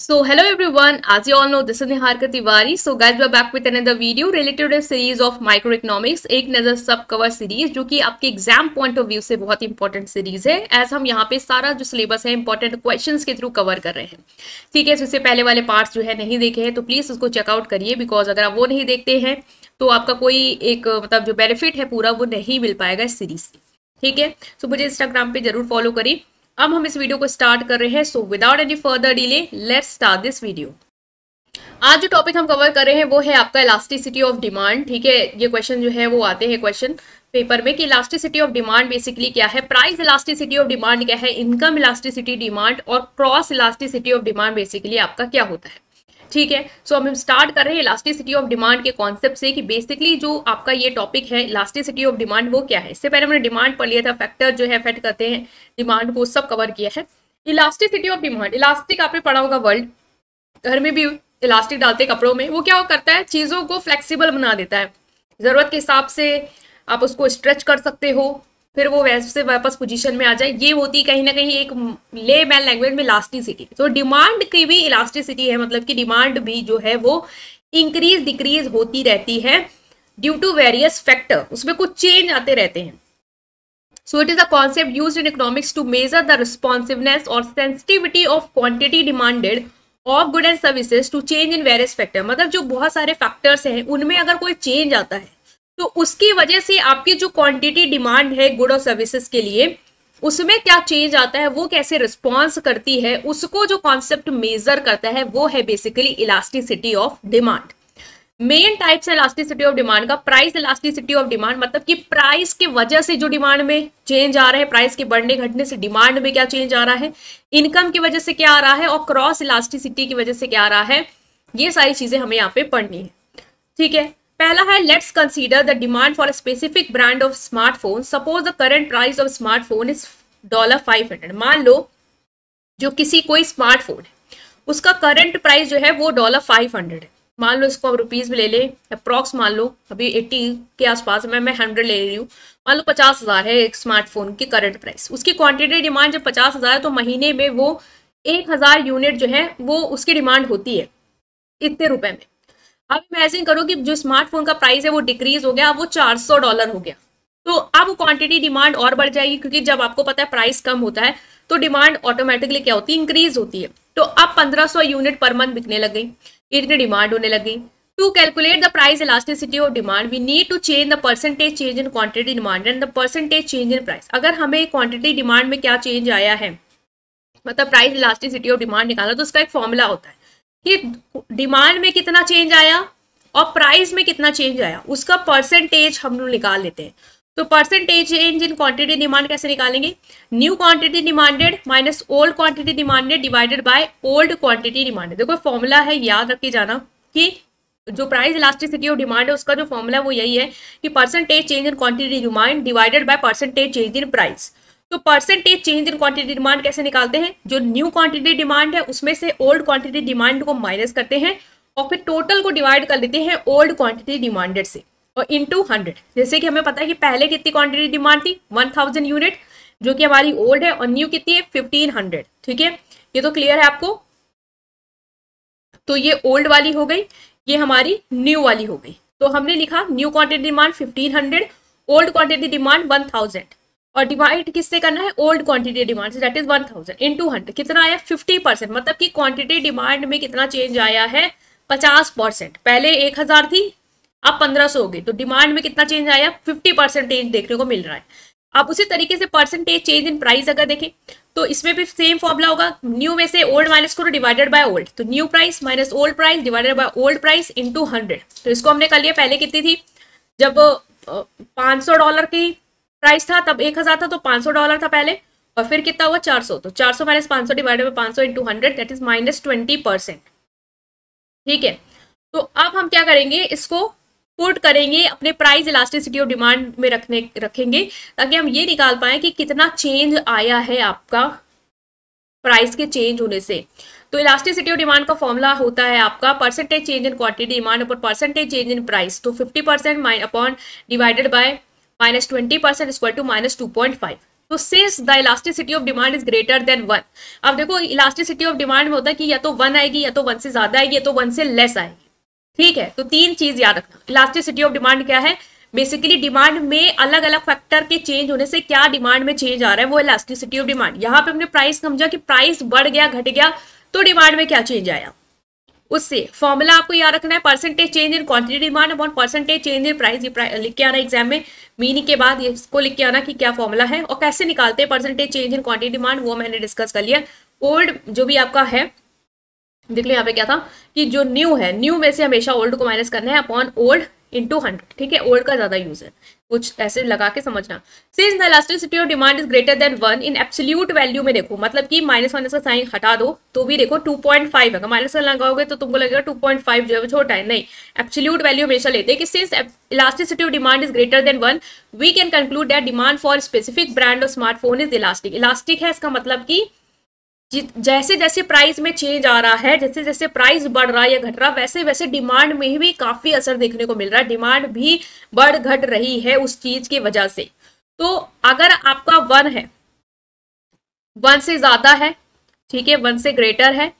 So hello everyone, as you all know, this is Niharika Tiwari. So guys, we are back with another video related to a series of microeconomics, एक नजर सब cover series, जो कि आपके exam point of view से बहुत important series है। As हम यहाँ पे सारा जो सिलेबस है इंपॉर्टेंट क्वेश्चंस के थ्रू कवर कर रहे हैं। ठीक है, इससे पहले वाले पार्ट्स जो है नहीं देखे हैं तो प्लीज उसको चेकआउट करिए, बिकॉज अगर आप वो नहीं देखते हैं तो आपका कोई एक मतलब जो बेनिफिट है पूरा वो नहीं मिल पाएगा इस सीरीज से। ठीक है, सो मुझे इंस्टाग्राम पे जरूर फॉलो करिए। अब हम इस वीडियो को स्टार्ट कर रहे हैं। So without any further delay let's start this video. आज जो टॉपिक हम कवर कर रहे हैं वो है आपका इलास्टिसिटी ऑफ डिमांड। ठीक है, ये क्वेश्चन जो है वो आते हैं क्वेश्चन पेपर में कि इलास्टिसिटी ऑफ डिमांड बेसिकली क्या है, प्राइस इलास्टिसिटी ऑफ डिमांड क्या है, इनकम इलास्टिसिटी डिमांड और cross elasticity of demand basically आपका क्या होता है। ठीक है, सो हम स्टार्ट कर रहे हैं इलास्टिसिटी ऑफ डिमांड के कॉन्सेप्ट से कि बेसिकली जो आपका ये टॉपिक है इलास्टिसिटी ऑफ डिमांड वो क्या है। इससे पहले हमने डिमांड पढ़ लिया था, फैक्टर जो है अफेक्ट करते हैं डिमांड को, सब कवर किया है। इलास्टिसिटी ऑफ डिमांड, इलास्टिक आपने पढ़ा होगा, वर्ल्ड घर में भी इलास्टिक डालते कपड़ों में, वो क्या करता है, चीजों को फ्लेक्सिबल बना देता है, जरूरत के हिसाब से आप उसको स्ट्रेच कर सकते हो, फिर वो वैसे वापस पोजीशन में आ जाए। ये होती कहीं ना कहीं एक ले मैन लैंग्वेज में इलास्टिसिटी। तो डिमांड की भी इलास्टिसिटी है, मतलब कि डिमांड भी जो है वो इंक्रीज डिक्रीज होती रहती है ड्यू टू वेरियस फैक्टर, उसमें कुछ चेंज आते रहते हैं। So it is a concept used in economics to measure the responsiveness और sensitivity of quantity demanded of good and services to change in various factor. मतलब जो बहुत सारे फैक्टर्स हैं उनमें अगर कोई चेंज आता है तो उसकी वजह से आपकी जो क्वांटिटी डिमांड है गुड और सर्विसेज के लिए, उसमें क्या चेंज आता है, वो कैसे रिस्पॉन्स करती है, उसको जो कॉन्सेप्ट मेजर करता है वो है basically elasticity of demand. Main types है इलास्टिसिटी ऑफ डिमांड का। प्राइस इलास्टिसिटी ऑफ डिमांड, मतलब कि प्राइस की वजह से जो डिमांड में चेंज आ रहा है, प्राइस के बढ़ने घटने से डिमांड में क्या चेंज आ रहा है, इनकम की वजह से क्या आ रहा है, और क्रॉस इलास्टिसिटी की वजह से क्या आ रहा है। ये सारी चीजें हमें यहाँ पे पढ़नी है। ठीक है, पहला है let's consider the demand for a specific brand of smartphone. Suppose the current price of smartphone is $500। मान लो जो किसी कोई स्मार्टफोन है उसका करंट प्राइस जो है वो $500 है। मान लो इसको हम रुपीज में ले ले, अप्रॉक्स मान लो अभी 80 के आसपास मैं 100 ले रही हूँ। मान लो 50,000 है एक स्मार्टफोन की करंट प्राइस, उसकी क्वांटिटी डिमांड जब 50,000 है तो महीने में वो 1,000 यूनिट जो है वो उसकी डिमांड होती है इतने रुपए में। अब इमेजिन करो कि जो स्मार्टफोन का प्राइस है वो डिक्रीज हो गया, अब वो $400 हो गया, तो अब क्वांटिटी डिमांड और बढ़ जाएगी, क्योंकि जब आपको पता है प्राइस कम होता है तो डिमांड ऑटोमेटिकली क्या होती है, इंक्रीज होती है। तो अब 1500 यूनिट पर मंथ बिकने लग गई, इतनी डिमांड होने लगी। To calculate the price elasticity of demand we need to change the percentage change in quantity demand and the percentage change in price. अगर हमें क्वांटिटी डिमांड में क्या चेंज आया है, मतलब प्राइस इलास्टिसिटी ऑफ डिमांड निकाला, तो उसका एक फॉर्मूला होता है कि डिमांड में कितना चेंज आया और प्राइस में कितना चेंज आया, उसका परसेंटेज हम लोग निकाल लेते हैं। तो percentage change in quantity demand कैसे निकालेंगे, new quantity demanded minus old quantity demanded divided by old quantity demanded. देखो फॉर्मूला है, याद रख के जाना कि जो प्राइस इलास्टिसिटी ऑफ डिमांड है उसका जो फॉर्मूला है वो यही है कि percentage change in quantity demand divided by percentage change in price. तो percentage change in quantity demand कैसे निकालते हैं, जो न्यू क्वांटिटी डिमांड है उसमें से ओल्ड क्वांटिटी डिमांड को माइनस करते हैं और फिर टोटल को डिवाइड कर लेते हैं ओल्ड क्वांटिटी डिमांडेड से और इनटू 100। जैसे कि हमें पता है कि पहले कितनी क्वांटिटी डिमांड थी 1000 यूनिट, जो कि हमारी ओल्ड है, और न्यू कितनी है 1500। ठीक है, ये तो क्लियर है आपको। तो ये ओल्ड वाली हो गई, ये हमारी न्यू वाली हो गई। तो हमने लिखा new quantity demand 1500, old quantity demand 1000, और डिवाइड किससे करना है, ओल्ड क्वांटिटी डिमांड से, दैट इज 1000 इनटू 100। कितना आया 50%, मतलब कि क्वांटिटी डिमांड में कितना चेंज आया है 50%। पहले 1000 थी, अब 1500 हो गई, तो डिमांड में कितना चेंज आया 50% देखने को मिल रहा है। अब उसी तरीके से परसेंटेज चेंज इन प्राइस अगर देखें तो इसमें भी सेम फॉर्मूला होगा, न्यू में से ओल्ड माइनस करो डिवाइडेड बाय ओल्ड, तो new price minus old price divided by old price into 100। तो इसको हमने कर लिया, पहले कितनी थी, जब $500 की प्राइस था तब 1000 था, तो $500 था पहले, और फिर कितना हुआ 400, तो 400 minus 500 divided by 500 into 100, that is minus 20%। ठीक है, तो अब हम क्या करेंगे, इसको पुट करेंगे अपने प्राइस इलास्टिसिटी ऑफ डिमांड में रखेंगे, ताकि हम ये निकाल पाए कि कितना चेंज आया है आपका प्राइस के चेंज होने से। तो इलास्टिसिटी ऑफ डिमांड का फॉर्मूला होता है आपका percentage change in quantity demand upon percentage change in price. तो 50% upon divided by minus 20% equal to minus 2.5। तो since the elasticity of demand is greater than 1, अब देखो इलास्टिसिटी ऑफ डिमांड में होता है कि या तो 1 आएगी, या तो 1 से ज्यादा आएगी, या तो 1 से लेस आएगी। ठीक है, तो 3 चीज याद रखना। इलास्टिसिटी ऑफ डिमांड क्या है? बेसिकली डिमांड में अलग अलग फैक्टर के चेंज होने से क्या डिमांड में चेंज आ रहा है, वो इलास्टिसिटी ऑफ डिमांड। यहाँ पे हमने प्राइस समझा कि प्राइस बढ़ गया, घट गया, तो डिमांड में क्या चेंज आया, उससे फॉर्मूला आपको याद रखना है, percentage change in quantity demand upon percentage change in price. ये लिख के आना एग्जाम में, मीनिंग के बाद इसको लिख के आना कि क्या फॉर्मूला है और कैसे निकालते हैं percentage change in quantity demand, वो मैंने डिस्कस कर लिया। ओल्ड जो भी आपका है, देख लो यहाँ पे क्या था कि जो न्यू है, न्यू में से हमेशा ओल्ड को माइनस करना है अपॉन ओल्ड इंटू 100। ठीक है, ओल्ड का ज्यादा यूज है, कुछ ऐसे लगा के समझना। Since the elasticity of demand is greater than 1 in absolute value में देखो, मतलब कि माइनस का साइन हटा दो तो भी देखो 2.5 है, अगर माइनस लगाओगे तो तुमको लगेगा 2.5 जो है छोटा है, नहीं, एब्सोल्यूट वैल्यू हमेशा लेते हैं कि since elasticity of demand is greater than 1 we can conclude that demand for specific brand of smartphone is elastic. Elastic है इसका मतलब कि जैसे जैसे प्राइस में चेंज आ रहा है, जैसे जैसे प्राइस बढ़ रहा है या घट रहा, वैसे वैसे डिमांड में भी काफी असर देखने को मिल रहा है, डिमांड भी बढ़ घट रही है उस चीज की वजह से। तो अगर आपका 1 है, 1 से ज्यादा है, ठीक है, 1 से ग्रेटर है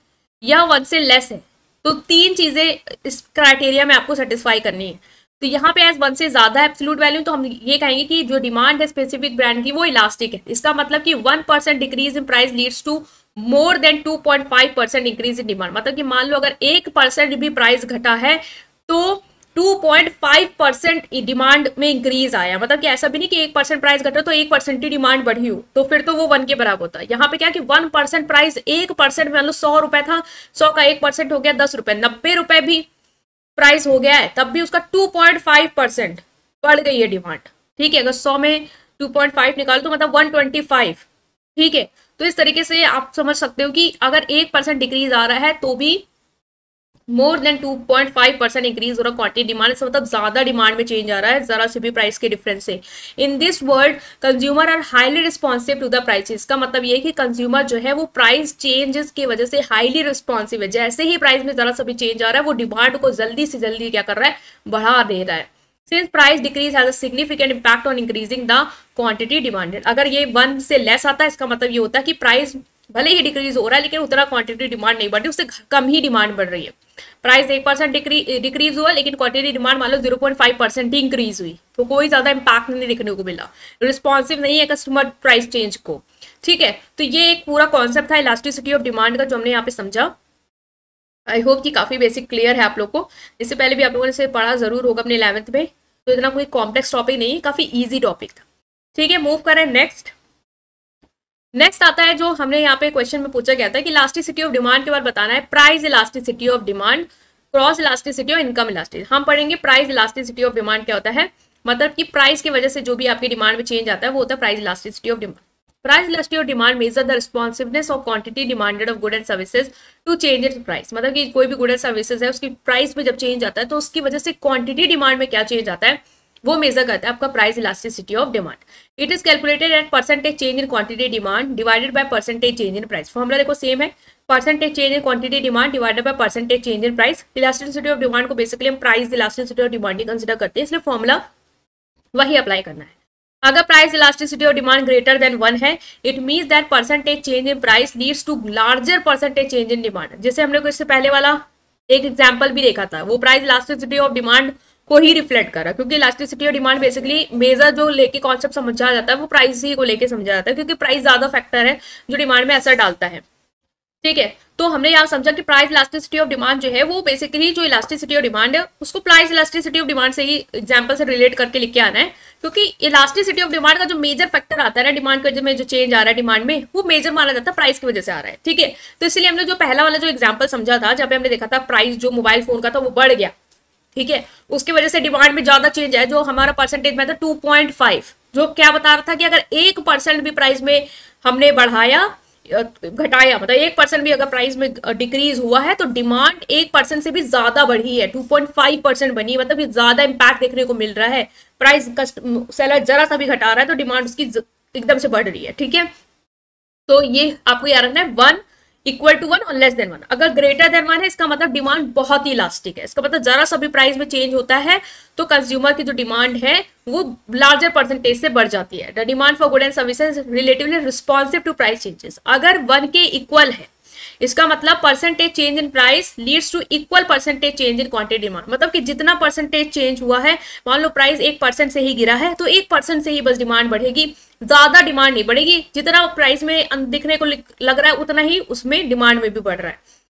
या 1 से लेस है, तो 3 चीजें इस क्राइटेरिया में आपको सेटिस्फाई करनी है। तो यहाँ पे एज 1 से ज्यादा एब्सोल्यूट वैल्यू, तो हम ये कहेंगे कि जो डिमांड है स्पेसिफिक ब्रांड की वो इलास्टिक है। इसका मतलब कि 1% decrease in price leads to more than 2.5% increase in demand. मतलब कि मान लो अगर 1% भी प्राइस घटा है तो 2.5% डिमांड में इंक्रीज आया। मतलब कि ऐसा भी नहीं कि 1% प्राइस घटा तो 1% ही डिमांड बढ़ी हो, तो फिर तो वो 1 के बराबर होता है। यहाँ पे क्या कि 1% प्राइस 1% मान लो 100 रुपए था, 100 का 1% हो गया 10 रुपए, 90 रुपए भी प्राइस हो गया है, तब भी उसका 2.5% बढ़ गई है डिमांड। ठीक है, अगर 100 में 2.5 निकालो तो मतलब 125। ठीक है, तो इस तरीके से आप समझ सकते हो कि अगर 1% डिक्रीज आ रहा है तो भी मोर देन 2.5% इंक्रीज हो रहा क्वांटिटी डिमांड, इसका मतलब ज्यादा डिमांड में चेंज आ रहा है जरा से भी प्राइस के डिफरेंस से। In this world consumer are highly responsive to the prices. का मतलब ये है कि कंज्यूमर जो है वो प्राइस चेंजेस की वजह से हाईली रिस्पॉन्सिव है। जैसे ही प्राइस में जरा सा भी चेंज आ रहा है वो डिमांड को जल्दी से जल्दी क्या कर रहा है, बढ़ा दे रहा है। Since price decrease has a significant impact on increasing the quantity demanded. अगर ये 1 से लेस आता है, इसका मतलब ये होता है कि प्राइस भले ही डिक्रीज हो रहा है लेकिन उतना क्वांटिटी डिमांड नहीं बढ़ रही, उससे कम ही डिमांड बढ़ रही है। प्राइस 1% डिक्रीज हुआ लेकिन क्वांटिटी डिमांड मान लो 0.5% ही इंक्रीज हुई, तो कोई ज्यादा इम्पैक्ट नहीं देखने को मिला, रिस्पॉन्सिव नहीं है कस्टमर प्राइस चेंज को। ठीक है, तो ये एक पूरा कॉन्सेप्ट था इलास्टिसिटी ऑफ डिमांड का जो हमने यहाँ पे समझा। आई होप कि काफी बेसिक क्लियर है आप लोग को। इससे पहले भी आप लोगों ने इसे पढ़ा जरूर होगा अपने 11th में, तो इतना कोई कॉम्प्लेक्स टॉपिक नहीं है, काफी इजी टॉपिक था। ठीक है, मूव करें नेक्स्ट आता है जो हमने यहाँ पे क्वेश्चन में पूछा गया था कि इलास्टिसिटी ऑफ डिमांड के बारे में बताना है। Price elasticity of demand, cross elasticity और इनकम इलास्टिसिटी। हम पढ़ेंगे प्राइस इलास्टिसिटी ऑफ डिमांड क्या होता है, मतलब कि प्राइस की वजह से जो भी आपकी डिमांड में चेंज आता है वो होता है price elasticity of demand. Price elasticity of demand measure the responsiveness of quantity demanded of good and services to change it price. मतलब कि कोई भी गुड एंड सर्विसेज है उसकी प्राइस में जब चेंज आता है तो उसकी वजह से क्वांटिटी डिमांड में क्या चेंज आता है वो मेजर करता है आपका price elasticity of demand. It is calculated at percentage change in quantity demand divided by percentage change in price. Formula देखो सेम है, percentage change in quantity demand divided by percentage change in price. Elasticity of demand को basically हम price elasticity of demand he consider करते हैं, इसलिए formula वही apply करना है। अगर price elasticity of demand greater than 1 है, it means that percentage change in price leads to larger percentage change in demand. जैसे हमने इससे पहले वाला एक एग्जांपल भी देखा था, वो प्राइस इलास्टिसिटी ऑफ डिमांड को ही रिफ्लेक्ट कर रहा है, क्योंकि elasticity of demand basically measure जो लेके कॉन्सेप्ट समझा जाता है वो प्राइस ही को लेके समझा जाता है, क्योंकि प्राइस ज्यादा फैक्टर है जो डिमांड में असर डालता है। ठीक है, तो हमने यहाँ समझा कि प्राइस इलास्टिसिटी ऑफ डिमांड जो है वो बेसिकली जो इलास्टिसिटी ऑफ डिमांड है उसको प्राइस इलास्टिसिटी ऑफ डिमांड से ही एग्जांपल से रिलेट करके लिख के आना है, क्योंकि इलास्टिसिटी ऑफ डिमांड का जो मेजर फैक्टर आता है ना डिमांड में जो चेंज आ रहा है डिमांड में, वो मेजर माना जाता है प्राइस की वजह से आ रहा है। ठीक है, तो इसलिए हमने जो पहला वाला जो एग्जाम्पल समझा था जहाँ पे हमने देखा था प्राइस जो मोबाइल फोन का था वो बढ़ गया, ठीक है, उसकी वजह से डिमांड में ज्यादा चेंज है, जो हमारा परसेंटेज में था 2.5, जो क्या बता रहा था कि अगर 1% भी प्राइस में हमने बढ़ाया घटाया, मतलब 1% भी अगर प्राइस में डिक्रीज हुआ है तो डिमांड 1% से भी ज्यादा बढ़ी है, 2.5% बनी, मतलब कि ज्यादा इंपैक्ट देखने को मिल रहा है। प्राइस सेलर जरा सा भी घटा रहा है तो डिमांड उसकी एकदम से बढ़ रही है। ठीक है, तो ये आपको याद रखना है, 1 इक्वल टू 1 और लेस देन 1। अगर ग्रेटर देन 1 है इसका मतलब डिमांड बहुत ही इलास्टिक है, इसका मतलब जरा सा भी प्राइस में चेंज होता है तो कंज्यूमर की जो डिमांड है वो लार्जर परसेंटेज से बढ़ जाती है। The demand for good and services relatively responsive to price changes. अगर 1 के इक्वल है इसका मतलब percentage change in price leads to equal percentage change in quantity demand. मतलब कि जितना परसेंटेज चेंज हुआ है, मान लो प्राइस 1% से ही गिरा है तो 1% से ही बस डिमांड बढ़ेगी, ज्यादा डिमांड नहीं बढ़ेगी। जितना प्राइस में दिखने को लग रहा है उतना ही उसमें डिमांड में भी बढ़ रहा है।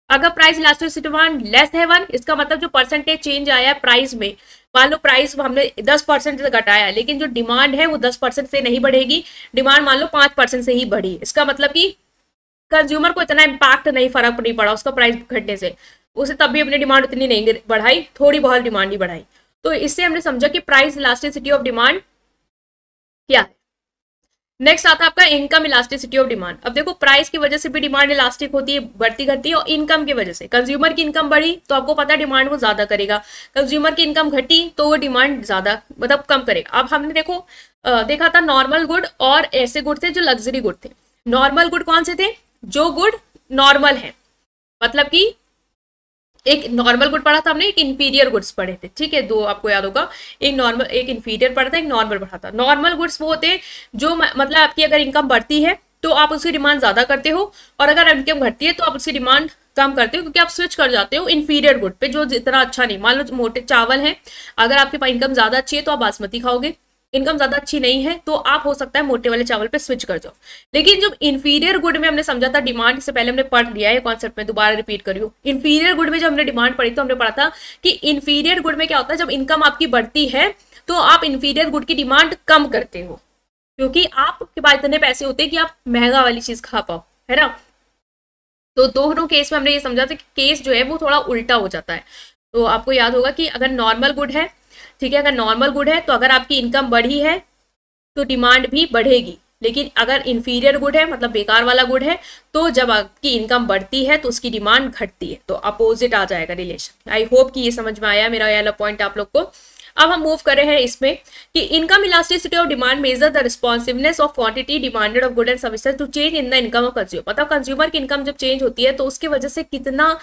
अगर प्राइस इलास्टिसिटी डिमांड लेस है 1, इसका मतलब जो परसेंटेज चेंज आया है प्राइस में, मान लो प्राइस हमने 10% से घटाया है लेकिन जो डिमांड है वो 10% से नहीं बढ़ेगी, डिमांड मान लो 5% से ही बढ़ी, इसका मतलब कि कंज्यूमर को इतना इम्पैक्ट नहीं, फर्क नहीं पड़ा उसका प्राइस घटने से, उसे तब भी अपनी डिमांड उतनी नहीं बढ़ाई, थोड़ी बहुत डिमांड ही बढ़ाई। तो इससे हमने समझा कि प्राइस इलास्टिसिटी ऑफ डिमांड क्या है। नेक्स्ट आता है आपका इनकम इलास्टिसिटी ऑफ डिमांड। अब देखो प्राइस की वजह से भी डिमांड इलास्टिक होती है, बढ़ती घटती है, और इनकम की वजह से, कंज्यूमर की इनकम बढ़ी तो आपको पता है डिमांड वो ज्यादा करेगा, कंज्यूमर की इनकम घटी तो वो डिमांड ज्यादा मतलब कम करेगा। अब हमने देखो देखा था नॉर्मल गुड और ऐसे गुड थे जो लग्जरी गुड थे। नॉर्मल गुड कौन से थे? जो गुड नॉर्मल है, मतलब कि एक नॉर्मल गुड पढ़ा था हमने, एक इंफीरियर गुड्स पढ़े थे, ठीक है, दो आपको याद होगा, एक नॉर्मल एक इंफीरियर पढ़ा था, एक नॉर्मल पढ़ा था। नॉर्मल गुड्स वो होते हैं जो मतलब आपकी अगर इनकम बढ़ती है तो आप उसकी डिमांड ज्यादा करते हो, और अगर इनकम घटती है तो आप उसकी डिमांड कम करते हो, क्योंकि आप स्विच कर जाते हो इंफीरियर गुड पे जो इतना अच्छा नहीं। मान लो मोटे चावल है, अगर आपके पास इनकम ज्यादा अच्छी है तो आप बासमती खाओगे, इनकम ज्यादा अच्छी नहीं है तो आप हो सकता है मोटे वाले चावल पे स्विच कर जाओ। लेकिन जब इंफीरियर गुड में हमने समझा था डिमांड से पहले हमने पढ़ लिया है कॉन्सेप्ट में, दोबारा रिपीट करियो। इंफीरियर गुड में जब हमने डिमांड पढ़ी तो हमने पढ़ा था कि इंफीरियर गुड में क्या होता है, जब इनकम आपकी बढ़ती है तो आप इंफीरियर गुड की डिमांड कम करते हो, क्योंकि आपके पास इतने पैसे होते हैं कि आप महंगा वाली चीज खा पाओ, है ना। तो दोनों केस में हमने ये समझा था कि केस जो है वो थोड़ा उल्टा हो जाता है। तो आपको याद होगा कि अगर नॉर्मल गुड है, ठीक है, अगर नॉर्मल गुड है तो अगर आपकी इनकम बढ़ी है तो डिमांड भी बढ़ेगी, लेकिन अगर इंफीरियर गुड है मतलब बेकार वाला गुड है तो जब आपकी इनकम बढ़ती है तो उसकी डिमांड घटती है, तो अपोजिट आ जाएगा रिलेशन। आई होप कि ये समझ में आया मेरा वाला पॉइंट आप लोग को। अब हम मूव कर रहे हैं इसमें कि income elasticity of demand measure the responsiveness of quantity demanded of good and services to change in the income of consumer. मतलब कंज्यूमर की इनकम जब चेंज होती है तो उसकी वजह से कितना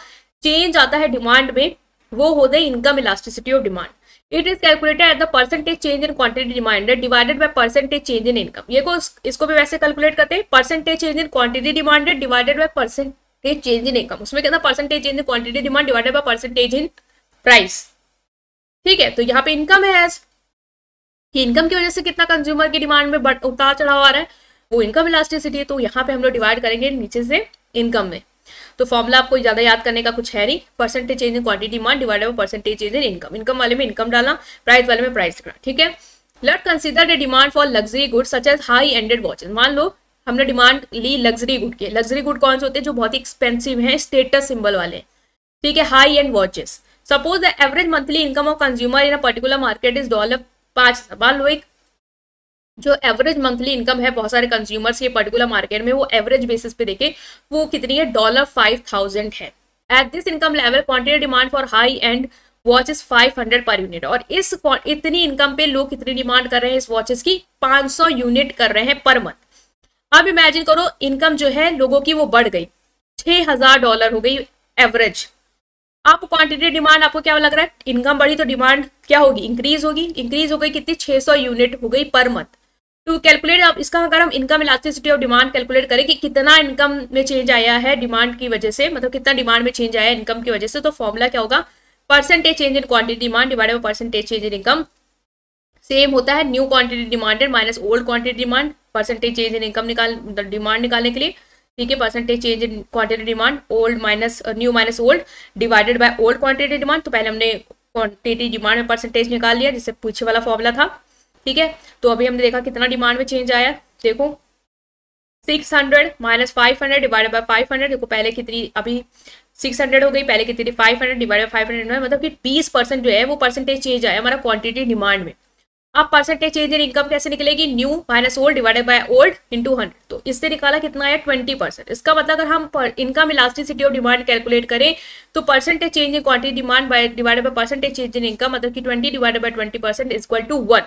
चेंज आता है डिमांड में, वो होता है income elasticity of demand. It is calculated at the percentage change in quantity demanded divided by percentage change in income। ये को इसको भी वैसे कैलकुलेट करते हैं, percentage change in quantity demanded divided by percentage change in income. उसमें कहता है percentage change in quantity demand divided by percentage in price, ठीक है। तो यहाँ पे इनकम है एज कि इनकम की वजह से कितना कंज्यूमर की डिमांड में उतार चढ़ाव आ रहा है, वो इनकम इलास्टिसिटी है। तो यहाँ पे हम लोग डिवाइड करेंगे नीचे से इनकम में। तो फॉर्मूला आपको ज्यादा याद करने का कुछ है नहीं, percentage change in quantity demand divided by percentage change in income. Income वाले में इनकम डालना, प्राइस वाले में प्राइस डालना, ठीक है। Let consider the demand for luxury goods such as high ended watches. मान लो हमने डिमांड ली लग्जरी गुड की। लग्जरी गुड कौन से होते हैं? जो बहुत ही एक्सपेंसिव है, स्टेटस सिंबल वाले, ठीक है, high end watches. Suppose the average monthly income of consumer in a particular market is $5। मान लो एक जो एवरेज मंथली इनकम है बहुत सारे कंज्यूमर्स के पर्टिकुलर मार्केट में, वो एवरेज बेसिस पे देखे वो कितनी है, $5,000 है। At this income level quantity demand for high end watch is 500 per unit. और इस इतनी इनकम पे लोग कितनी डिमांड कर रहे हैं इस वॉचेस की? 500 यूनिट कर रहे हैं पर मंथ। अब इमेजिन करो इनकम जो है लोगों की वो बढ़ गई, $6,000 हो गई एवरेज। आप क्वांटिटी डिमांड आपको क्या लग रहा है? इनकम बढ़ी तो डिमांड क्या होगी? इंक्रीज होगी। इंक्रीज हो गई कितनी? 600 यूनिट हो गई पर मंथ। टू कैलकुलेट अब इसका अगर हम income elasticity of demand calculate करें कि कितना इनकम में चेंज आया है डिमांड की वजह से, मतलब कितना डिमांड में चेंज आया है इनकम की वजह से, तो फॉर्मूला क्या होगा? Percentage change in quantity demand divided by percentage change in income. Same होता है new quantity demanded minus old quantity demand, percentage change in income demand निकालने के लिए, ठीक है। Percentage change in quantity demand old minus new minus old divided by old quantity demand. तो पहले हमने क्वांटिटी डिमांड में परसेंटेज निकाल लिया जिससे पीछे वाला फॉर्मूला था, ठीक है। तो अभी हमने देखा कितना डिमांड में चेंज आया, देखो 600 माइनस 500 डिवाइडेड बाय 500। देखो पहले कितनी, अभी 600 हो गई, पहले कितनी 500 डिवाइडेड बाय 500, मतलब कि 20% जो है वो परसेंटेज चेंज आया हमारा क्वांटिटी डिमांड में। अब परसेंटेज चेंज इन इनकम कैसे निकलेगी? New minus old divided by old into 100। तो इससे निकाला कितना आया? 20%। इसका मतलब अगर हम income elasticity of demand calculate करें तो percentage change in quantity demand by divided by percentage change in income, मतलब कि 20 divided by 20% is equal to 1।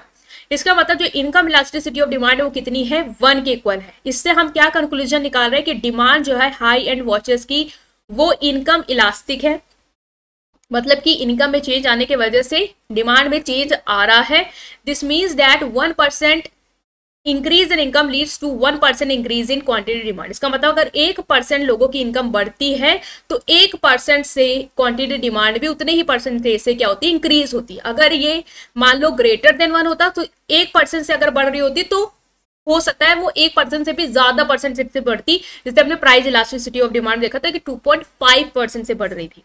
इसका मतलब जो इनकम इलास्टिसिटी ऑफ डिमांड है वो कितनी है, 1 के इक्वल है। इससे हम क्या कंक्लूजन निकाल रहे हैं कि डिमांड जो है हाई एंड वॉचेस की वो इनकम इलास्टिक है, मतलब कि इनकम में चेंज आने की वजह से डिमांड में चेंज आ रहा है। This means that 1% increase in income leads to 1% increase in quantity demand. इसका मतलब अगर 1% लोगों की इनकम बढ़ती है तो 1% से क्वांटिटी डिमांड भी उतने ही परसेंटेज से क्या होती है, इंक्रीज होती है। अगर ये मान लो ग्रेटर देन 1 होता तो 1% से अगर बढ़ रही होती तो हो सकता है वो 1% से भी ज्यादा परसेंटेज से बढ़ती, जिससे हमने प्राइस इलास्टिसिटी ऑफ डिमांड देखा था कि 2.5% से बढ़ रही थी,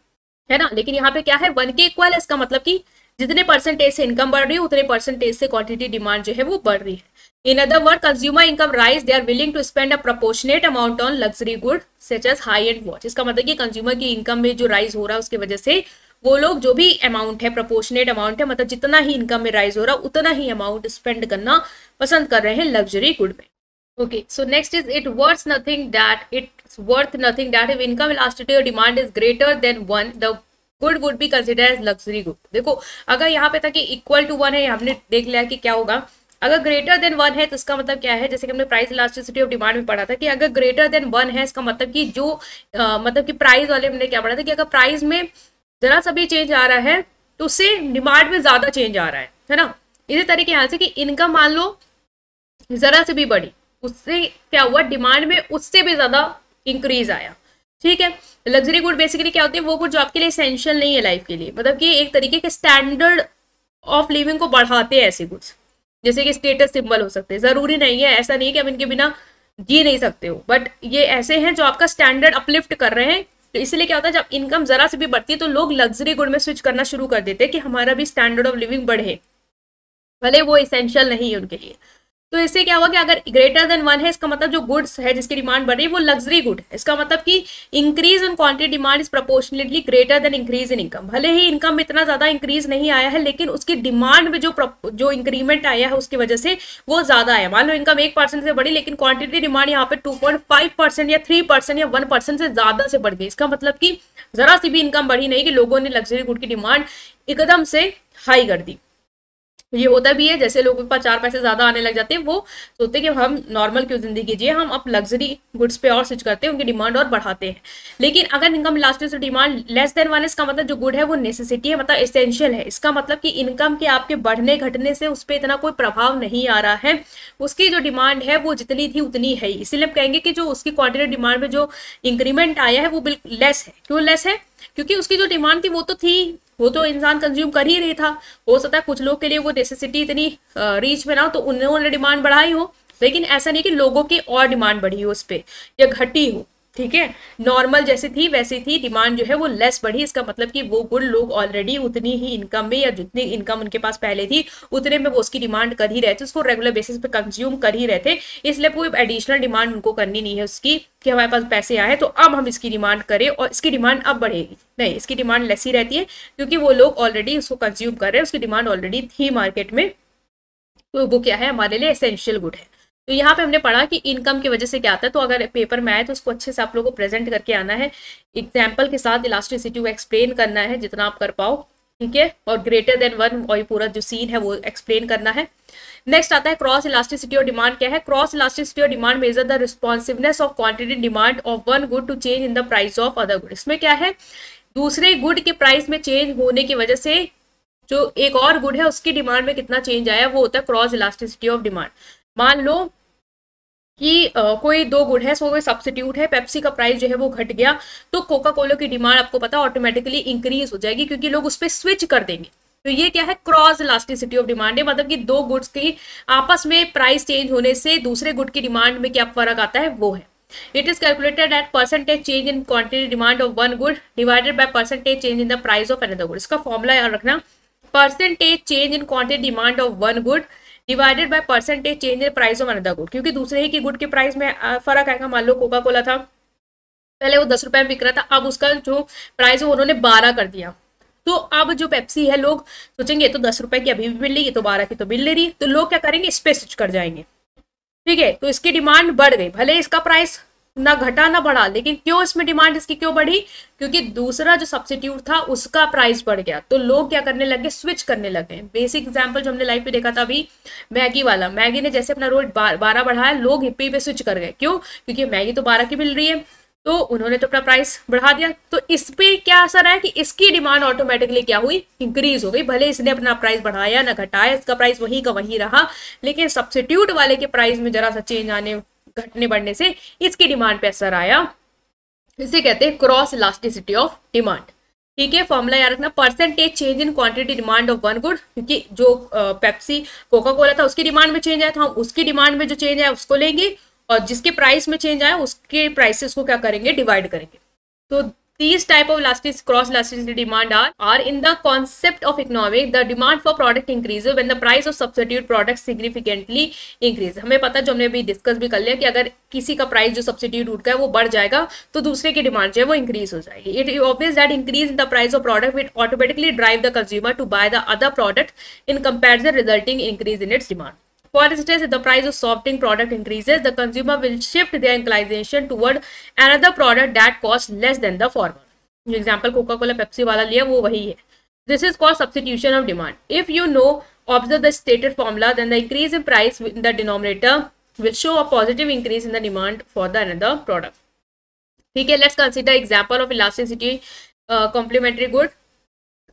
है ना। लेकिन यहाँ पे क्या है, 1 के इक्वल है। इसका मतलब कि जितने परसेंटेज से इनकम बढ़ रही है उतने परसेंटेज से क्वांटिटी डिमांड जो है वो बढ़ रही है। In other word, consumer income rise, they are willing to spend a proportionate amount on luxury good such as high end watch. इसका मतलब कि कंज्यूमर की इनकम में जो राइज हो रहा है उसकी वजह से वो लोग जो भी अमाउंट है, प्रोपोर्शनेट अमाउंट है, मतलब जितना ही इनकम में राइज हो रहा है उतना ही अमाउंट स्पेंड करना पसंद कर रहे हैं लग्जरी गुड में। Okay, so next is it's worth nothing that if income elasticity or demand is greater than 1, the good would be considered as luxury good। देखो अगर यहाँ पे था कि इक्वल टू 1 है, हमने देख लिया कि क्या होगा। अगर ग्रेटर देन 1 है तो इसका मतलब क्या है, जैसे कि हमने प्राइस इलास्टिसिटी ऑफ डिमांड में पढ़ा था कि अगर ग्रेटर देन 1 है इसका मतलब कि जो मतलब कि प्राइस वाले हमने क्या पढ़ा था कि अगर प्राइस में जरा सा भी चेंज आ रहा है तो उससे डिमांड में ज्यादा चेंज आ रहा है ना। इसी तरीके यहाँ से कि इनकम मान लो जरा से भी बढ़ी, उससे क्या हुआ, डिमांड में उससे भी ज्यादा इंक्रीज आया, ठीक है। लग्जरी गुड बेसिकली क्या होती है, वो गुड जो आपके लिए एसेंशियल नहीं है लाइफ के लिए, मतलब कि एक तरीके के स्टैंडर्ड ऑफ लिविंग को बढ़ाते हैं ऐसे गुड्स, जैसे कि स्टेटस सिंबल हो सकते हैं। जरूरी नहीं है, ऐसा नहीं कि आप इनके बिना जी नहीं सकते हो, बट ये ऐसे हैं जो आपका स्टैंडर्ड अपलिफ्ट कर रहे हैं। तो इसलिए क्या होता है, जब इनकम जरा से भी बढ़ती है तो लोग लग्जरी गुड में स्विच करना शुरू कर देते हैं कि हमारा भी स्टैंडर्ड ऑफ लिविंग बढ़े, भले वो एसेंशियल नहीं है उनके लिए। तो इससे क्या हुआ कि अगर ग्रेटर देन 1 है इसका मतलब जो गुड्स है जिसकी डिमांड बढ़ रही है वो लग्जरी गुड है। इसका मतलब कि increase in quantity demand is proportionately greater than increase in income. भले ही इनकम में इतना ज्यादा इंक्रीज नहीं आया है लेकिन उसकी डिमांड में जो इंक्रीमेंट आया है उसकी वजह से वो ज्यादा आया। मान लो इनकम 1% से बढ़ी लेकिन क्वांटिटी डिमांड यहाँ पे 2.5% या 3% या 1% से ज्यादा से बढ़ गई। इसका मतलब कि जरा सी भी इनकम बढ़ी नहीं कि लोगों ने लग्जरी गुड की डिमांड एकदम से हाई कर दी। ये होता भी है, जैसे लोगों के पास 4 पैसे ज्यादा आने लग जाते हैं वो सोचते हैं कि हम नॉर्मल क्यों जिंदगी जिए, हम अब लग्जरी गुड्स पे और स्विच करते हैं, उनकी डिमांड और बढ़ाते हैं। लेकिन अगर income elasticity demand less than 1 इसका मतलब जो गुड है वो नेसेसिटी है, मतलब एसेंशियल है। इसका मतलब कि इनकम के आपके बढ़ने घटने से उस पर इतना कोई प्रभाव नहीं आ रहा है, उसकी जो डिमांड है वो जितनी थी उतनी है। इसीलिए हम कहेंगे कि जो उसकी क्वांटिटी डिमांड में जो इंक्रीमेंट आया है वो बिल्कुल लेस है। क्यों लेस है, क्योंकि उसकी जो डिमांड थी वो तो थी, वो तो इंसान कंज्यूम कर ही रही था। हो सकता है कुछ लोग के लिए वो नेसेसिटी इतनी रीच में ना हो तो उन्होंने डिमांड बढ़ाई हो, लेकिन ऐसा नहीं कि लोगों की और डिमांड बढ़ी हो उस पर या घटी हो, ठीक है। नॉर्मल जैसे थी वैसी थी, डिमांड जो है वो लेस बढ़ी। इसका मतलब कि वो गुड लोग ऑलरेडी उतनी ही इनकम में या जितनी इनकम उनके पास पहले थी उतने में वो उसकी डिमांड कर ही रहे थे, उसको रेगुलर बेसिस पे कंज्यूम कर ही रहे थे। इसलिए कोई एडिशनल डिमांड उनको करनी नहीं है उसकी कि हमारे पास पैसे आए तो अब हम इसकी डिमांड करें और इसकी डिमांड अब बढ़ेगी, नहीं, इसकी डिमांड लेस ही रहती है क्योंकि वो लोग ऑलरेडी उसको कंज्यूम कर रहे हैं, उसकी डिमांड ऑलरेडी थी मार्केट में, तो वो क्या है हमारे लिए एसेंशियल गुड है। तो यहाँ पे हमने पढ़ा कि इनकम की वजह से क्या आता है, तो अगर पेपर में आए तो उसको अच्छे से आप लोगों को प्रेजेंट करके आना है, एग्जाम्पल के साथ इलास्टिसिटी को एक्सप्लेन करना है जितना आप कर पाओ, ठीक है। और ग्रेटर देन 1 और पूरा जो सीन है वो एक्सप्लेन करना है। नेक्स्ट आता है क्रॉस इलास्टिसिटी और डिमांड क्या है। क्रॉस इलास्टिसिटी और demand measure the responsiveness of quantity demand of one good to change in the price of other good. इसमें क्या है, दूसरे गुड के प्राइस में चेंज होने की वजह से जो एक और गुड है उसकी डिमांड में कितना चेंज आया वो होता है क्रॉस इलास्टिसिटी ऑफ डिमांड। मान लो कि कोई 2 गुड है, सो कोई सब्स्टिट्यूट है, पेप्सी का प्राइस जो है वो घट गया तो कोका कोला की डिमांड आपको पता ऑटोमेटिकली इंक्रीज हो जाएगी क्योंकि लोग उस पर स्विच कर देंगे। तो ये क्या है, क्रॉस इलास्टिसिटी ऑफ डिमांड है, मतलब कि 2 गुड्स की आपस में प्राइस चेंज होने से दूसरे गुड की डिमांड में क्या फर्क आता है वो है। It is calculated at percentage change in quantity demand of one good divided by percentage change in the price of another good. इसका फॉर्मूला याद रखना, percentage change in quantity demand of one good divided by percentage change in price of another good, क्योंकि दूसरे ही की good के price में फर्क आएगा। मान लो कोका कोला था, पहले वो 10 रुपए में बिक रहा था, अब उसका जो प्राइस है उन्होंने 12 कर दिया, तो अब जो पेप्सी है लोग सोचेंगे तो 10 रुपए की अभी भी मिल रही है, तो 12 की तो मिल ले रही है, तो लोग क्या करेंगे, इस पे स्विच कर जाएंगे, ठीक है। तो इसकी डिमांड बढ़ गई, भले इसका प्राइस ना घटा ना बढ़ा, लेकिन क्यों इसमें डिमांड इसकी क्यों बढ़ी? क्योंकि दूसरा जो सब्सिट्यूट था उसका प्राइस बढ़ गया, तो लोग क्या करने लगे, स्विच करने लगे। बेसिक एग्जांपल जो हमने लाइव पे देखा था अभी, मैगी वाला, मैगी ने जैसे अपना रेट 12 बढ़ाया, लोग हिप्पी पे स्विच कर गए। क्यों? क्योंकि मैगी तो 12 की मिल रही है, तो उन्होंने तो अपना प्राइस बढ़ा दिया। तो इस पे क्या असर है कि इसकी डिमांड ऑटोमेटिकली क्या हुई, इंक्रीज हो गई। भले इसने अपना प्राइस बढ़ाया ना घटाया, इसका प्राइस वहीं का वहीं रहा, लेकिन सब्सिट्यूट वाले के प्राइस में जरा सा चेंज आने घटने बढ़ने से इसकी डिमांड पे असर आया। इसे कहते हैं क्रॉस इलास्टिसिटी ऑफ डिमांड। ठीक है, फॉर्मूला याद रखना, percentage change in quantity demand of one good, क्योंकि जो पेप्सी कोका कोला था उसकी डिमांड में चेंज आया, तो हम उसकी डिमांड में जो चेंज आया उसको लेंगे, और जिसके प्राइस में चेंज आया उसके प्राइसेस को क्या करेंगे, डिवाइड करेंगे। तो these type of elastic cross elasticity demand are in the concept of economic, the demand for product increases when the price of substitute product significantly increase। हमें पता, जो हमने अभी डिस्कस भी कर लिया, कि अगर किसी का प्राइस जो सब्सिट्यूट का है वो बढ़ जाएगा तो दूसरे की डिमांड जो है वो इंक्रीज हो जाएगी। It is obvious that increase in the price of product will automatically drive the consumer to buy the other product in comparison, resulting increase in its demand. For instance, if the price of soft drink product increases, the consumer will shift their inclination toward another product that costs less than the former. जो example Coca Cola Pepsi वाला लिया वो वही है। This is called substitution of demand. If you know, observe the stated formula, then the increase in price in the denominator will show a positive increase in the demand for the another product. ठीक है, let's consider example of elasticity complementary good.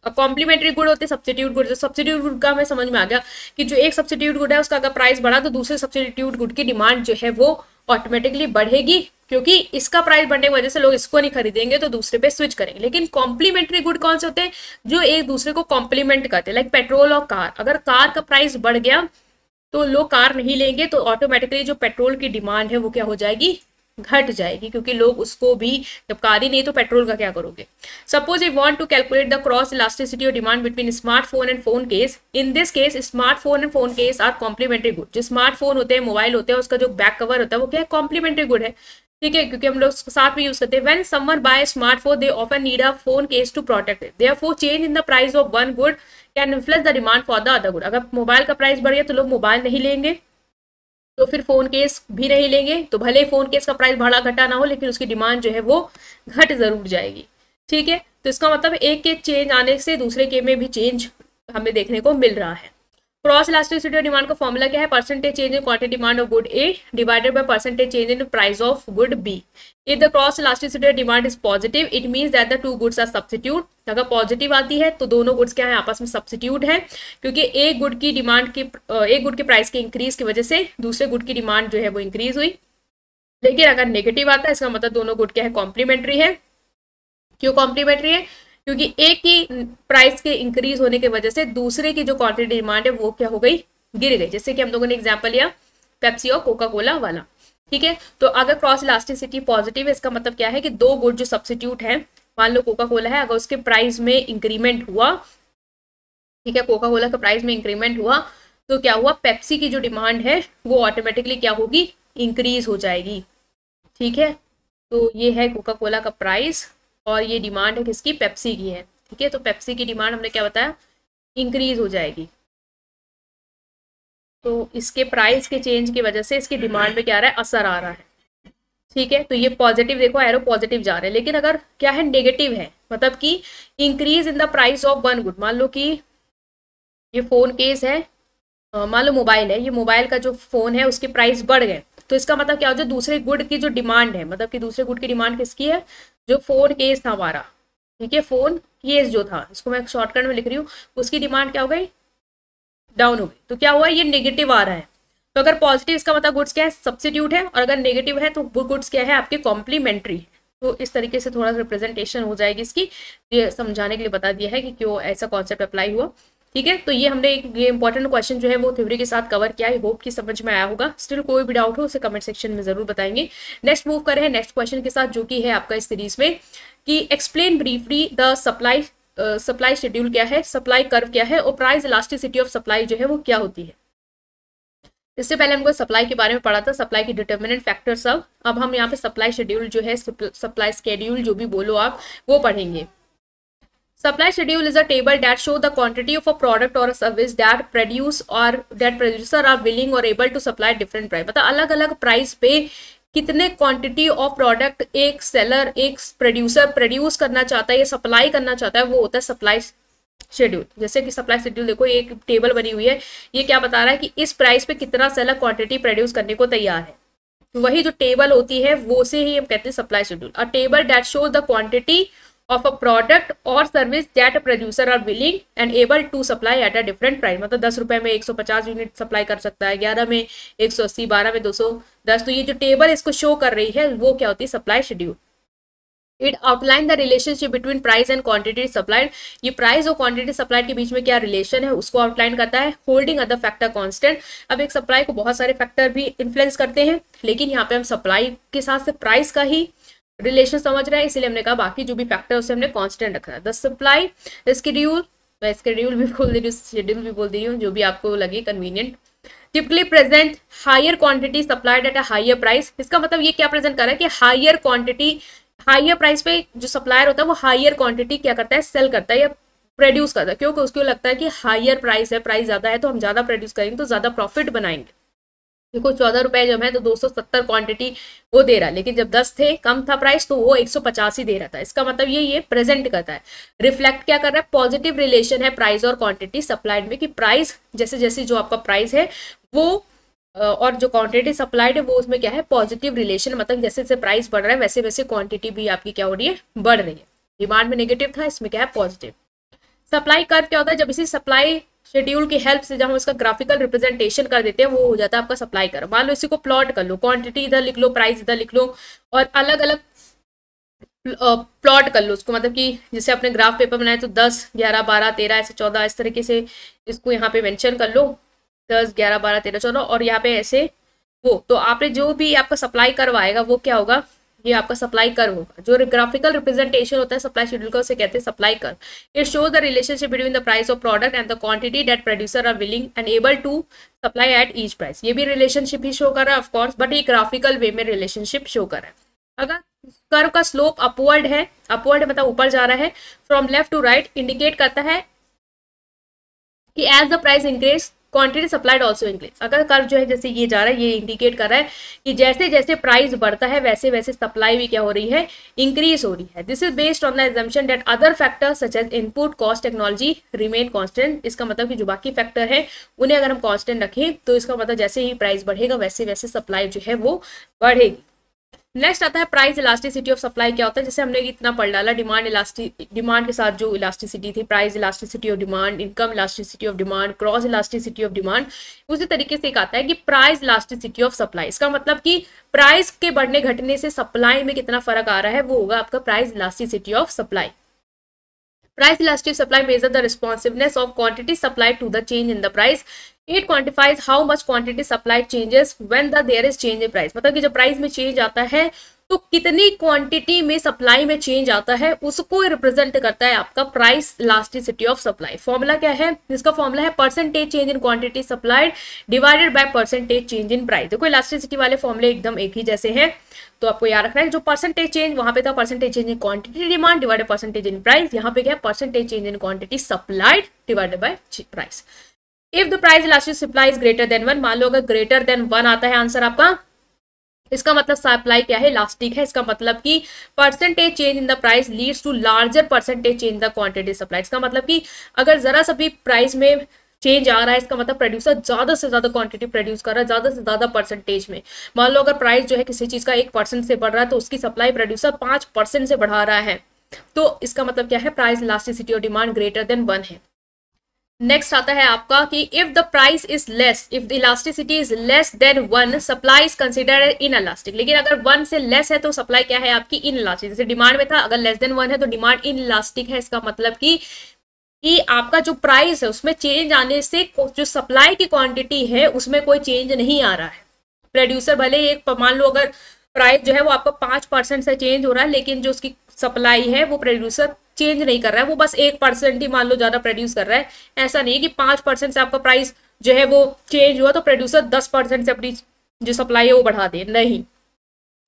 Complementary good होते हैं substitute good. Substitute good का हमें समझ में आ गया कि जो एक सब्सिट्यूट गुड है उसका अगर प्राइस बढ़ा तो दूसरे सब्सिट्यूट गुड की डिमांड जो है वो ऑटोमेटिकली बढ़ेगी, क्योंकि इसका प्राइस बढ़ने की वजह से लोग इसको नहीं खरीदेंगे तो दूसरे पे स्विच करेंगे। लेकिन कॉम्प्लीमेंट्री गुड कौन से होते हैं, जो एक दूसरे को कॉम्प्लीमेंट करते हैं, लाइक पेट्रोल और कार। अगर कार का प्राइस बढ़ गया तो लोग कार नहीं लेंगे, तो ऑटोमेटिकली जो पेट्रोल की डिमांड है वो क्या हो जाएगी, घट जाएगी, क्योंकि लोग उसको भी, जब कार ही नहीं तो पेट्रोल का क्या करोगे। Suppose you want to calculate the cross elasticity of demand between smartphone and phone case. In this case smartphone and phone case are complementary good. जो स्मार्टफोन होते हैं, मोबाइल होते हैं, उसका जो बैक कवर होता है वो क्या है, कॉम्प्लीमेंट्री गुड है। ठीक है, क्योंकि हम लोग साथ में यूज करते हैं। When someone buy smartphone they often need a phone case to protect it, therefore change in the price of one good can influence the demand for the other good. अगर मोबाइल का price बढ़ गया तो लोग mobile नहीं लेंगे, तो फिर फोन केस भी नहीं लेंगे। तो भले फोन केस का प्राइस बढ़ा घटा ना हो, लेकिन उसकी डिमांड जो है वो घट जरूर जाएगी। ठीक है, तो इसका मतलब एक के चेंज आने से दूसरे के में भी चेंज हमें देखने को मिल रहा है। क्रॉस इलास्टिसिटी ऑफ डिमांड का फॉर्मूला क्या है, percentage change in quantity demand of good A divided by percentage change in price of good B. If the cross elasticity of demand is positive, it means that the two goods are substitute. अगर positive आती है तो दोनों goods क्या है, आपस में substitute है, क्योंकि एक गुड की डिमांड की, एक गुड के प्राइस के इंक्रीज की वजह से दूसरे गुड की डिमांड जो है वो इंक्रीज हुई। लेकिन अगर नेगेटिव आता है, इसका मतलब दोनों गुड क्या है, कॉम्प्लीमेंट्री है। क्यों कॉम्प्लीमेंट्री है, क्योंकि एक की प्राइस के इंक्रीज होने की वजह से दूसरे की जो क्वांटिटी डिमांड है वो क्या हो गई, गिर गई। जैसे कि हम लोगों ने एग्जांपल लिया पेप्सी और कोका कोला वाला। ठीक है, तो अगर क्रॉस इलास्टिसिटी पॉजिटिव है, इसका मतलब क्या है कि दो गुड जो सब्स्टिट्यूट है, मान लो कोका कोला है, अगर उसके प्राइस में इंक्रीमेंट हुआ, ठीक है, कोका कोला का प्राइस में इंक्रीमेंट हुआ, तो क्या हुआ, पेप्सी की जो डिमांड है वो ऑटोमेटिकली क्या होगी, इंक्रीज हो जाएगी। ठीक है, तो ये है कोका कोला का प्राइस और ये डिमांड है किसकी, पेप्सी की है। ठीक है, तो पेप्सी की डिमांड हमने क्या बताया, इंक्रीज हो जाएगी। तो इसके प्राइस के चेंज की वजह से इसकी डिमांड में क्या आ रहा है, असर आ रहा है। ठीक है, तो ये पॉजिटिव, देखो एरो पॉजिटिव जा रहे हैं। लेकिन अगर क्या है, नेगेटिव है, मतलब कि increase in the price of one good. मान लो कि ये फोन केस है, मान लो मोबाइल है, ये मोबाइल का जो फोन है उसके प्राइस बढ़ गए, तो इसका मतलब क्या हो जाए, दूसरे गुड की जो डिमांड है, मतलब कि दूसरे गुड की डिमांड किसकी है, जो फोन केस था हमारा। ठीक है, फोन केस जो था, इसको मैं शॉर्टकट में लिख रही हूँ, उसकी डिमांड क्या हो गई, डाउन हो गई। तो क्या हुआ, ये नेगेटिव आ रहा है। तो अगर पॉजिटिव, इसका मतलब गुड्स क्या है, सब्स्टिट्यूट है, और अगर नेगेटिव है तो गुड्स क्या है, आपके कॉम्प्लीमेंट्री। तो इस तरीके से थोड़ा सा रिप्रेजेंटेशन हो जाएगी इसकी, ये समझाने के लिए बता दिया है कि क्यों ऐसा कॉन्सेप्ट अप्लाई हुआ। ठीक है, तो ये हमने ये इंपॉर्टेंट क्वेश्चन जो है वो थ्योरी के साथ कवर किया। आई होप कि समझ में आया होगा। स्टिल कोई भी डाउट हो उसे कमेंट सेक्शन में जरूर बताएंगे। नेक्स्ट मूव करें नेक्स्ट क्वेश्चन के साथ, जो कि है आपका इस सीरीज में कि explain briefly the supply schedule क्या है, सप्लाई कर्व क्या है, और प्राइस इलास्टिसिटी ऑफ सप्लाई जो है वो क्या होती है। इससे पहले हमको सप्लाई के बारे में पढ़ा था, सप्लाई की डिटर्मिनेंट फैक्टर सब। अब हम यहाँ पे सप्लाई शेड्यूल जो है, सप्लाई स्केड्यूल जो भी बोलो आप, वो पढ़ेंगे। Supply schedule is a table that show the quantity of a product or a service that producer are willing or able to supply different price। मतलब अलग अलग प्राइस पे कितने क्वांटिटी ऑफ प्रोडक्ट एक सेलर, एक प्रोड्यूसर प्रोड्यूस करना चाहता है या सप्लाई करना चाहता है, वो होता है सप्लाई शेड्यूल। जैसे कि सप्लाई शेड्यूल देखो, एक टेबल बनी हुई है, ये क्या बता रहा है कि इस प्राइस पे कितना सेलर क्वांटिटी प्रोड्यूस करने को तैयार है। तो वही जो टेबल होती है वो से ही हम कहते हैं supply schedule. A table that shows the quantity of a product or service that a producer are willing and able to supply at a different price। मतलब 10 रुपए में 150 यूनिट सप्लाई कर सकता है, 11 में 180, 12 में 210। तो ये जो टेबल इसको शो कर रही है वो क्या होती है, supply schedule. It outline the relationship between price and quantity supplied. ये प्राइस और क्वांटिटी सप्लाइड के बीच में क्या रिलेशन है उसको आउटलाइन करता है। Holding other factor constant. अब एक सप्लाई को बहुत सारे फैक्टर भी इन्फ्लुएंस करते हैं, लेकिन यहाँ पे हम सप्लाई के साथ से प्राइस का ही रिलेशन समझ रहे हैं, इसलिए हमने कहा बाकी जो भी फैक्टर उसे हमने कांस्टेंट रखा है। द सप्लाई शेड्यूल, मैं शेड्यूल भी बोल दे रही हूँ, शेड्यूल भी बोल दे रही हूँ, जो भी आपको लगे convenient. Typically present higher quantity supplied at a higher price. इसका मतलब ये क्या प्रेजेंट कर रहा है कि हायर क्वांटिटी, हायर प्राइस पे जो सप्लायर होता है वो हायर क्वांटिटी क्या करता है, सेल करता है या प्रोड्यूस करता है, क्योंकि उसको लगता है कि हायर प्राइस है, प्राइस ज्यादा है तो हम ज्यादा प्रोड्यूस करेंगे तो ज्यादा प्रॉफिट बनाएंगे। देखो 14 रुपए जब है तो 270 क्वांटिटी वो दे रहा है, लेकिन जब 10 थे कम था प्राइस तो वो 150 ही दे रहा था। इसका मतलब ये प्रेजेंट करता है, रिफ्लेक्ट क्या कर रहा है, पॉजिटिव रिलेशन है प्राइस और क्वांटिटी सप्लाइड में, कि प्राइस जैसे जैसे जो आपका प्राइस है वो और जो क्वांटिटी सप्लाइड है वो उसमें क्या है, पॉजिटिव रिलेशन। मतलब जैसे जैसे प्राइस बढ़ रहा है वैसे वैसे क्वांटिटी भी आपकी क्या हो रही है, बढ़ रही है। डिमांड में नेगेटिव था, इसमें क्या है, पॉजिटिव। सप्लाई कर्व क्या होता है, जब इसी सप्लाई शेड्यूल की हेल्प से जब हम इसका ग्राफिकल रिप्रेजेंटेशन कर देते हैं वो हो जाता है आपका सप्लाई कर्व। मान लो इसी को प्लॉट कर लो, क्वांटिटी इधर लिख लो, प्राइस इधर लिख लो, और अलग अलग प्लॉट कर लो उसको। मतलब कि जैसे अपने ग्राफ पेपर बनाए तो 10, 11, 12, 13 ऐसे 14 इस तरीके से इसको यहाँ पे मेंशन कर लो, 10, 11, 12, 13, 14, और यहाँ पे ऐसे वो। तो आपने जो भी आपका सप्लाई कर्व आएगा वो क्या होगा, ये आपका सप्लाई कर्व होगा। जो ग्राफिकल रिप्रेजेंटेशन होता है सप्लाई शेड्यूल का उसे कहते हैं supply curve. It shows the relationship between the price of product and the quantity that producer are willing and able to supply at each price. ये भी रिलेशनशिप ही शो कर रहा है ऑफकोर्स, बट ये ग्राफिकल वे में relationship show कर रहा है। अगर कर्व का स्लोप अपवर्ड है, अपवर्ड मतलब ऊपर जा रहा है, from left to right, indicate करता है कि as the price increase quantity supplied also increase. अगर कर्व जो है जैसे ये जा रहा है, ये इंडिकेट कर रहा है कि जैसे जैसे प्राइस बढ़ता है वैसे वैसे सप्लाई भी क्या हो रही है, इंक्रीज हो रही है। This is based on the assumption that other factors such as input cost technology remain constant. इसका मतलब कि जो बाकी फैक्टर है उन्हें अगर हम कांस्टेंट रखें तो इसका मतलब जैसे ही प्राइस बढ़ेगा वैसे वैसे सप्लाई जो है वो बढ़ेगी। नेक्स्ट आता है प्राइस इलास्टिसिटी ऑफ सप्लाई। क्या होता है, जैसे हमने इतना पढ़ डाला, डिमांड के साथ जो इलास्टिसिटी थी, price elasticity of demand, income elasticity of demand, cross elasticity of demand. उसी तरीके से एक आता है कि प्राइस इलास्टिसिटी ऑफ सप्लाई। इसका मतलब कि प्राइस के बढ़ने घटने से सप्लाई में कितना फर्क आ रहा है वो होगा आपका price elasticity of supply. Price elastic supply measures the responsiveness of quantity supplied to the change in the price. It quantifies how much quantity supplied changes when there is change in price. मतलब कि जब price में change आता है तो कितनी quantity में supply में चेंज आता है उसको रिप्रेजेंट करता है आपका price elasticity of supply. Formula क्या है, इसका फॉर्मूला है percentage change in quantity supplied divided by percentage change in price. देखो इलास्टिसिटी वाले फॉर्मूले एकदम एक ही जैसे हैं, तो आपको याद रखना है जो परसेंटेज चेंज वहां पे था percentage change in quantity demand divided percentage in price, यहाँ पे क्या है percentage change in quantity supplied divided by price. If the price elastic supply is greater than 1, मान लो अगर ग्रेटर देन 1 आता है आंसर आपका, इसका मतलब सप्लाई क्या है, इलास्टिक है। इसका मतलब कि percentage change in the price leads to larger percentage change in the quantity supply. इसका मतलब कि अगर जरा सा भी प्राइस में चेंज आ रहा है इसका मतलब प्रोड्यूसर ज्यादा से ज्यादा क्वांटिटी प्रोड्यूस कर रहा है, ज्यादा से ज्यादा परसेंटेज में। मान लो अगर प्राइस जो है किसी चीज का 1% से बढ़ रहा है तो उसकी सप्लाई प्रोड्यूसर 5% से बढ़ा रहा है, तो इसका मतलब क्या है, प्राइस इलास्टिसिटी और डिमांड ग्रेटर देन 1 है। नेक्स्ट आता है आपका कि if the price is less, if the elasticity is less than 1, supply is considered in elastic. लेकिन अगर 1 से लेस है तो सप्लाई क्या है आपकी इन इलास्टिक। जैसे डिमांड में था, अगर लेस देन 1 है तो डिमांड इन इलास्टिक है। इसका मतलब कि आपका जो प्राइस है उसमें चेंज आने से जो सप्लाई की क्वांटिटी है उसमें कोई चेंज नहीं आ रहा है। प्रोड्यूसर भले एक मान लो अगर प्राइस जो है वो आपका 5% से चेंज हो रहा है, लेकिन जो उसकी सप्लाई है वो प्रोड्यूसर चेंज नहीं कर रहा है, वो बस 1% ही मान लो ज्यादा प्रोड्यूस कर रहा है। ऐसा नहीं कि 5% से आपका प्राइस जो है वो चेंज हुआ तो प्रोड्यूसर 10% से अपनी जो सप्लाई है वो बढ़ा दे, नहीं।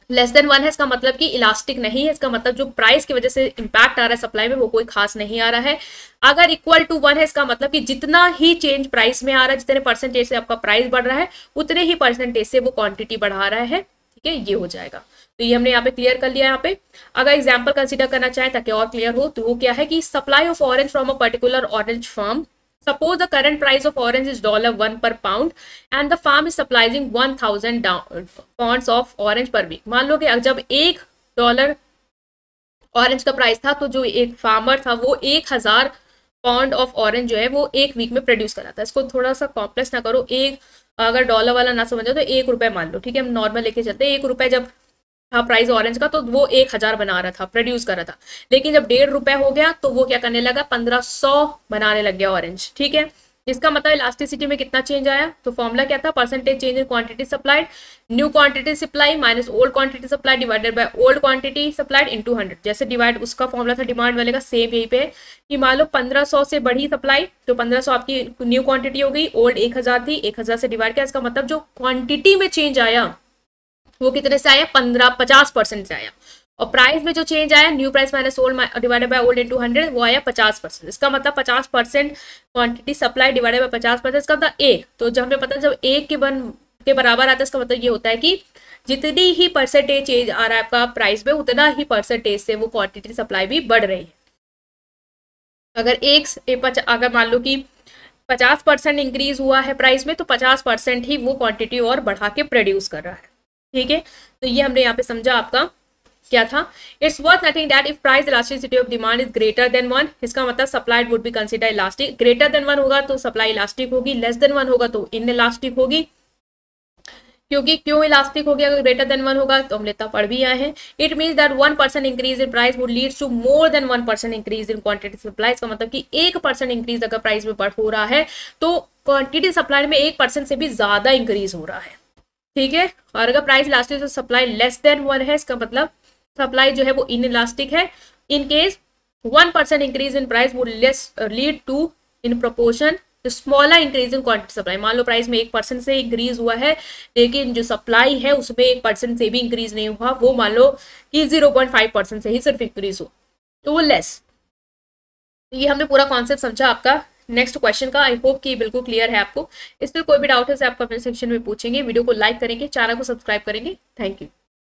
लेस देन 1 है इसका मतलब कि इलास्टिक नहीं है, इसका मतलब जो प्राइस की वजह से इंपैक्ट आ रहा है सप्लाई में वो कोई खास नहीं आ रहा है। अगर इक्वल टू 1 है इसका मतलब कि जितना ही चेंज प्राइस में आ रहा है, जितने परसेंटेज से आपका प्राइस बढ़ रहा है उतने ही परसेंटेज से वो क्वांटिटी बढ़ा रहा है। ठीक ठीक है, ये हो जाएगा। तो ये हमने यहाँ पे क्लियर कर लिया। यहाँ पे अगर एग्जाम्पल कंसिडर करना चाहें ताकि और क्लियर हो, तो वो क्या है कि supply of orange from a particular orange farm, suppose the current price of orange is $1 per pound and the farm is supplying 1000 pounds of orange per week। मान लो कि जब $1 ऑरेंज का प्राइस था तो जो एक फार्मर था वो 1000 पाउंड ऑफ ऑरेंज जो है वो एक वीक में प्रोड्यूस करा था। इसको थोड़ा सा कॉम्प्लेक्स ना करो, एक अगर डॉलर वाला ना समझो तो ₹1 मान लो, ठीक है, हम नॉर्मल लेके चलते हैं। ₹1 जब था प्राइस ऑरेंज का तो वो 1000 बना रहा था, प्रोड्यूस कर रहा था। लेकिन जब ₹1.5 हो गया तो वो क्या करने लगा, 1500 बनाने लग गया ऑरेंज, ठीक है। इसका मतलब इलास्टिसिटी में कितना चेंज आया, तो फॉर्मूला क्या था, percentage change in quantity supplied, new quantity supply minus old quantity supply divided by old quantity supplied into 100। जैसे डिवाइड उसका फॉर्मूला था डिमांड वाले का, सेम यही पे है कि मान लो 1500 से बढ़ी सप्लाई तो 1500 आपकी न्यू क्वांटिटी हो गई, ओल्ड 1000 थी, 1000 से डिवाइड किया। इसका मतलब जो क्वांटिटी में चेंज आया वो कितने से आया, 50% से आया। और प्राइस में जो चेंज आया, new price minus old divided by old into 100, वो आया 50%। इसका मतलब 50% क्वांटिटी सप्लाई डिवाइडेड बाय 50%, इसका मतलब एक। तो जब हमें पता है जब एक के बराबर आता है, इसका मतलब ये होता है कि जितनी ही परसेंटेज चेंज आ रहा है आपका प्राइस में, उतना ही परसेंटेज से वो क्वांटिटी सप्लाई भी बढ़ रही है। अगर मान लो कि 50% इंक्रीज हुआ है प्राइस में, तो 50% ही वो क्वांटिटी और बढ़ा के प्रोड्यूस कर रहा है, ठीक है। तो ये हमने यहाँ पे समझा आपका क्या था, it's worth nothing that if price elasticity of demand is greater than 1। इसका मतलब supplied would be consider elastic. Greater than 1 होगा तो सप्लाई इलास्टिक होगी, लेस देन 1 होगा तो इन इलास्टिक होगी। क्योंकि क्यों इलास्टिक हो गया, अगर ग्रेटर देन 1 होगा तो हम लेता पढ़ भी आए हैं। It means that 1% increase in price would leads to more than 1% increase in quantity supply. इसका मतलब कि 1% इंक्रीज अगर प्राइस में बढ़ हो रहा है तो क्वांटिटी सप्लाई में 1% से भी ज्यादा इंक्रीज हो रहा है, ठीक है। और अगर प्राइस इलास्टिक तो सप्लाई लेस देन 1 है, इसका मतलब सप्लाई जो है वो इन इलास्टिक है। In case 1% increase in price would lead to in proportion smaller increase in quantity supply. मान लो प्राइस में 1% से इंक्रीज हुआ है, लेकिन जो सप्लाई है उसमें 1% से भी इंक्रीज नहीं हुआ, वो मान लो कि 0.5% से ही सिर्फ इंक्रीज हो, तो वो लेस। ये हमने पूरा कॉन्सेप्ट समझा आपका नेक्स्ट क्वेश्चन का। आई होप कि बिल्कुल क्लियर है आपको। इसमें कोई भी डाउट है आप कमेंट सेक्शन में पूछेंगे, वीडियो को लाइक करेंगे, चैनल को सब्सक्राइब करेंगे। Thank you.